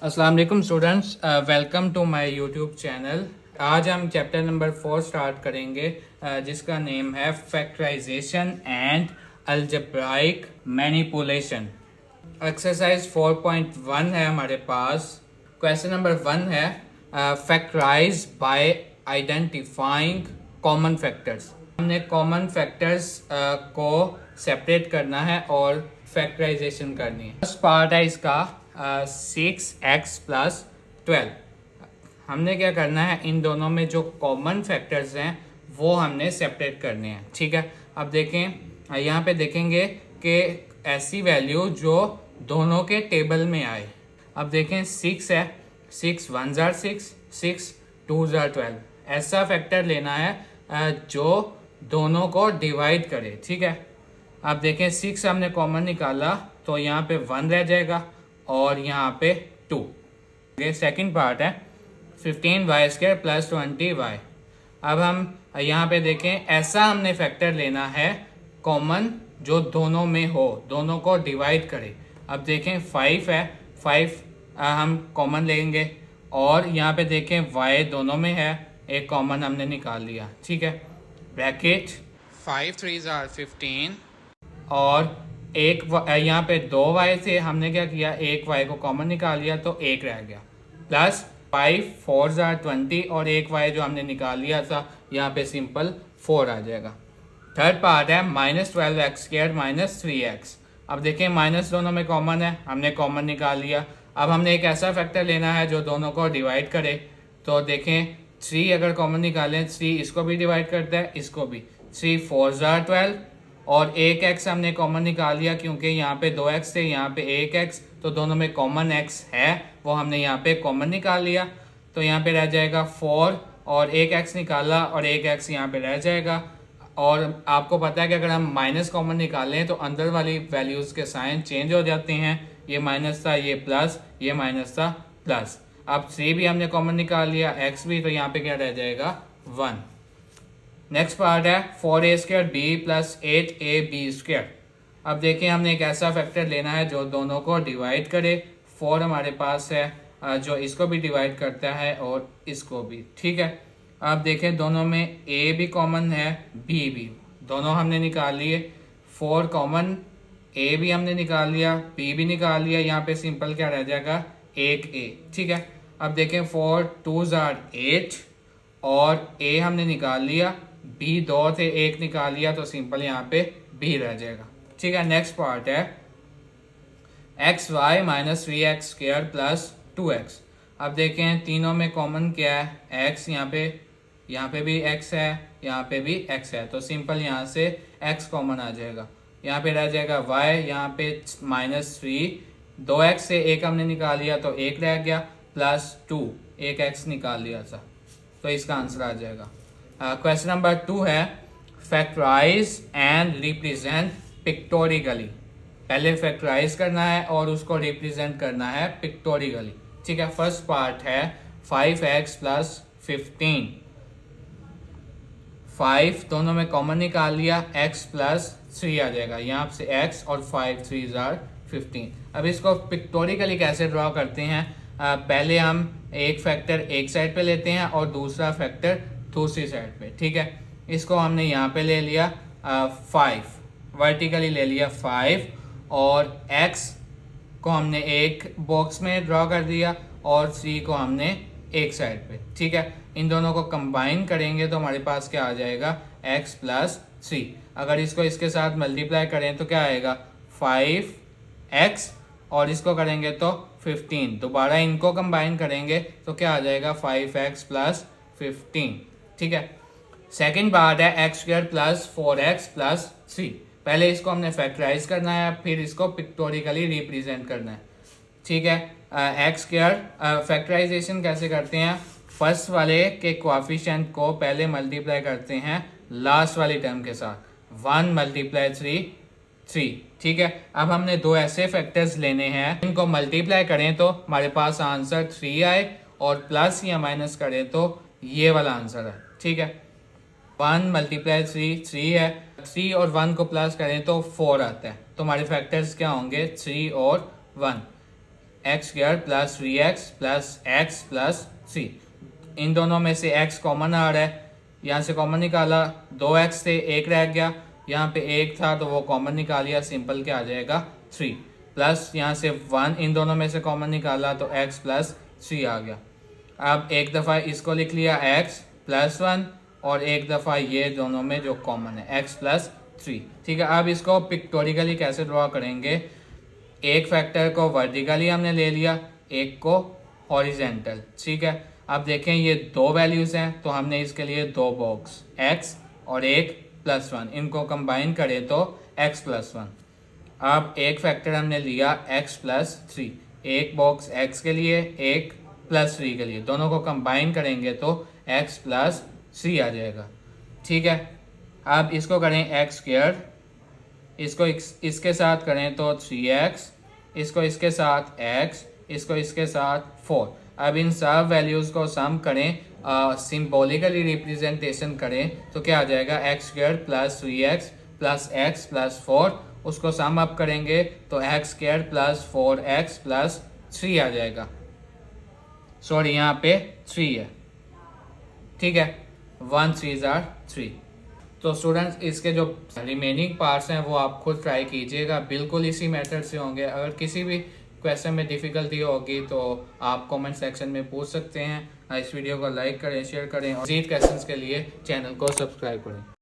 अस्सलाम वालेकुम students, welcome to my YouTube channel. आज हम चैप्टर नंबर 4 स्टार्ट करेंगे जिसका नेम है factorisation and algebraic manipulation. Exercise 4.1 है हमारे पास। क्वेश्चन नंबर 1 है factorise by identifying common factors. हमने कॉमन फैक्टर्स को सेपरेट करना है और फैक्टराइजेशन करनी है। फर्स्ट पार्ट है इसका 6x प्लस 12। हमने क्या करना है, इन दोनों में जो कॉमन फैक्टर्स हैं वो हमने सेपरेट करने हैं। ठीक है, अब देखें यहाँ पे देखेंगे कि ऐसी वैल्यू जो दोनों के टेबल में आए। अब देखें 6 है, 6 1 जार 6, 6 2 जार 12। ऐसा फैक्टर लेना है जो दोनों को डिवाइड करे। ठीक है, अब देखें 6 हमने कॉमन निकाला तो यहाँ पे 1 रह जाएगा और यहाँ पे 2। ये सेकंड पार्ट है 15y² प्लस 20y। अब हम यहाँ पे देखें, ऐसा हमने फैक्टर लेना है कॉमन जो दोनों में हो, दोनों को डिवाइड करे। अब देखें 5 है, 5 हम कॉमन लेंगे और यहाँ पे देखें y दोनों में है, एक कॉमन हमने निकाल लिया। ठीक है, ब्रैकेट 5 3 15 और एक यहाँ पे 2y थे, हमने क्या किया, एक y को कॉमन निकाल लिया तो एक रह गया, प्लस 5 4 20 और एक y जो हमने निकाल लिया था यहाँ पे सिंपल 4 आ जाएगा। थर्ड पार्ट है -12x² माइनस 3x। अब देखें माइनस दोनों में कॉमन है, हमने कॉमन निकाल लिया। अब हमने एक ऐसा फैक्टर लेना है जो दोनों को डिवाइड करे। तो देखें 3 अगर कॉमन निकालें, 3 इसको भी डिवाइड करता है, इसको भी। 3 4 12 और एक x हमने कॉमन निकाल लिया क्योंकि यहाँ पे 2x थे, यहाँ पे एक x, तो दोनों में कॉमन x है वो हमने यहाँ पे कॉमन निकाल लिया। तो यहाँ पे रह जाएगा 4 और एक x निकाला और एक x यहाँ पे रह जाएगा। और आपको पता है कि अगर हम माइनस कॉमन निकालें तो अंदर वाली वैल्यूज़ के साइन चेंज हो जाते हैं। ये माइनस था, ये प्लस, ये माइनस था, प्लस। अब 3 भी हमने कॉमन निकाल लिया, x भी, तो यहाँ पे क्या रह जाएगा 1। नेक्स्ट पार्ट है 4a² b प्लस 8ab²। अब देखिए हमने एक ऐसा फैक्टर लेना है जो दोनों को डिवाइड करे। 4 हमारे पास है जो इसको भी डिवाइड करता है और इसको भी। ठीक है, अब देखें दोनों में a भी कॉमन है, b भी, दोनों हमने निकाल लिए। 4 कॉमन, a भी हमने निकाल लिया, b भी निकाल लिया, यहाँ पे सिंपल क्या रह जाएगा, एक a। ठीक है, अब देखें 4 2 8 और a हमने निकाल लिया, b 2 थे, एक निकाल लिया, तो सिंपल यहाँ पे b रह जाएगा। ठीक है, नेक्स्ट पार्ट है xy minus 3x² plus 2x। अब देखें तीनों में कॉमन क्या है, x, यहाँ पे भी x है, यहाँ पे भी x है, तो सिंपल यहाँ से x कॉमन आ जाएगा। यहाँ पे रह जाएगा y, यहाँ पे -3, 2x से एक हमने निकाल लिया तो एक रह गया, प्लस 2, एक x निकाल लिया था, तो इसका आंसर आ जाएगा। क्वेश्चन नंबर 2 है फैक्टराइज एंड रिप्रेजेंट पिक्टोरिकली। पहले फैक्टराइज करना है और उसको रिप्रेजेंट करना है पिक्टोरिकली। ठीक है, फर्स्ट पार्ट है 5x प्लस 15। 5 दोनों में कॉमन निकाल लिया, x प्लस 3 आ जाएगा, यहाँ से x और 5 3 15। अब इसको पिक्टोरिकली कैसे ड्रॉ करते हैं, पहले हम एक फैक्टर एक साइड पे लेते हैं और दूसरा फैक्टर दूसरी साइड पे। ठीक है, इसको हमने यहाँ पे ले लिया 5, वर्टिकली ले लिया 5 और x को हमने एक बॉक्स में ड्रॉ कर दिया और 3 को हमने एक साइड पे। ठीक है, इन दोनों को कंबाइन करेंगे तो हमारे पास क्या आ जाएगा, x प्लस 3। अगर इसको इसके साथ मल्टीप्लाई करें तो क्या आएगा, 5x और इसको करेंगे तो 15। दोबारा इनको कंबाइन करेंगे तो क्या आ जाएगा, 5x प्लस 15। ठीक है, सेकंड पार्ट है x² प्लस 4x प्लस 3। पहले इसको हमने फैक्टराइज करना है, फिर इसको पिक्टोरिकली रिप्रेजेंट करना है। ठीक है, x² फैक्टराइजेशन कैसे करते हैं, फर्स्ट वाले के कोएफिशिएंट को पहले मल्टीप्लाई करते हैं लास्ट वाली टर्म के साथ, 1 × 3 3। ठीक है, अब हमने दो ऐसे फैक्टर्स लेने हैं, इनको मल्टीप्लाई करें तो हमारे पास आंसर 3 आए और प्लस या माइनस करें तो ये वाला आंसर है। ठीक है, 1 × 3 3 है, 3 और 1 को प्लस करें तो 4 आता है, तो हमारे फैक्टर्स क्या होंगे, 3 और 1। X square plus 3x plus x plus 3। इन दोनों में से x कॉमन आ रहा है, यहाँ से कॉमन निकाला, 2x थे, एक रह गया, यहाँ पे एक था तो वो कॉमन निकालिया, सिंपल क्या आ जाएगा 3, प्लस यहाँ से 1 इन दोनों में से कॉमन निकाला तो x प्लस 3 आ गया। अब एक दफ़ा इसको लिख लिया x प्लस 1 और एक दफ़ा ये दोनों में जो कॉमन है x प्लस 3। ठीक है, अब इसको पिक्टोरिकली कैसे ड्रॉ करेंगे, एक फैक्टर को वर्टिकली हमने ले लिया, एक को हॉरिजेंटल। ठीक है, अब देखें ये दो वैल्यूज़ हैं तो हमने इसके लिए दो बॉक्स x और एक प्लस 1, इनको कंबाइन करें तो x प्लस 1। अब एक फैक्टर हमने लिया x प्लस 3, एक बॉक्स x के लिए, एक प्लस 3 के लिए, दोनों को कंबाइन करेंगे तो x प्लस 3 आ जाएगा। ठीक है, अब इसको करें x स्क्वायर, इसको इसके साथ करें तो 3x, इसको इसके साथ x, इसको इसके साथ 4। अब इन सब वैल्यूज़ को सम करें, सिंबॉलिकली रिप्रेजेंटेशन करें तो क्या आ जाएगा, x square plus 3x plus x plus 4, उसको सम अप करेंगे तो x square plus 4x plus 3 आ जाएगा। सॉरी यहाँ पे 3 है। ठीक है, 1 3s are 3। तो स्टूडेंट्स इसके जो रिमेनिंग पार्ट्स हैं वो आप खुद ट्राई कीजिएगा, बिल्कुल इसी मेथड से होंगे। अगर किसी भी क्वेश्चन में डिफ़िकल्टी होगी तो आप कमेंट सेक्शन में पूछ सकते हैं। इस वीडियो को लाइक करें, शेयर करें और मज़ीद क्वेश्चंस के लिए चैनल को सब्सक्राइब करें।